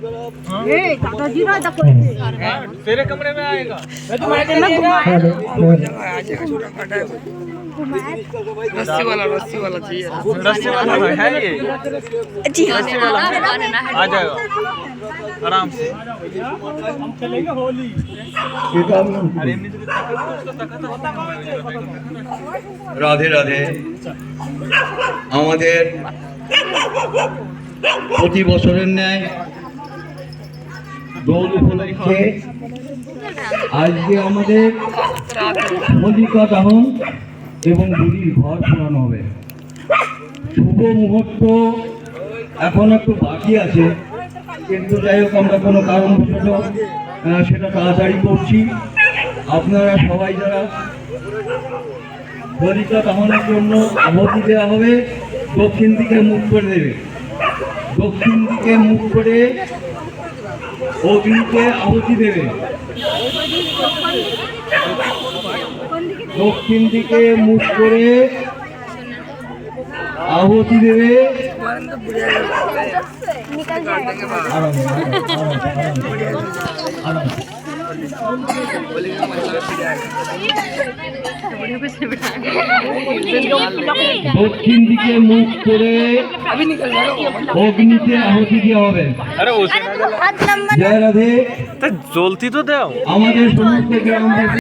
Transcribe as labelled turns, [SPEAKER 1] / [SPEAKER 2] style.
[SPEAKER 1] दादाजी ना
[SPEAKER 2] तेरे कमरे में आएगा।
[SPEAKER 3] रस्सी वाला चाहिए।
[SPEAKER 2] रस्सी वाला है ये। रस्सी वाला आ जाएगा आराम से। हम चलेंगे होली।
[SPEAKER 4] রাধে রাধে। আমাদের প্রতি বছরের ন্যায় দোল উপলক্ষে আজকে আমাদের হোলিকা দহন এবং বুড়ির ঘর পোড়ানো হবে। শুভ মুহূর্ত এখন একটু বাকি আছে, কিন্তু যাই হোক আমরা কোনো কারণবশত সেটা তাড়াতাড়ি করছি। আপনারা সবাই যারা হোলিকা দহনের জন্য আহুতি দেওয়া হবে, দক্ষিণ দিকে মুখ করে দেবে। দক্ষিণ দিকে মুখ করে অগ্নিকে আহুতি দেবে। দক্ষিণ দিকে মুখ করে আহুতি দেবে। দক্ষিণ দিকে মুখ করে অগ্নিতে আহুতি দেওয়া হবে।
[SPEAKER 2] अरे उसे
[SPEAKER 4] জয় রাধে।
[SPEAKER 2] জ্বলতি তো দাও।
[SPEAKER 4] আমাদের সমস্ত গ্রামবাসী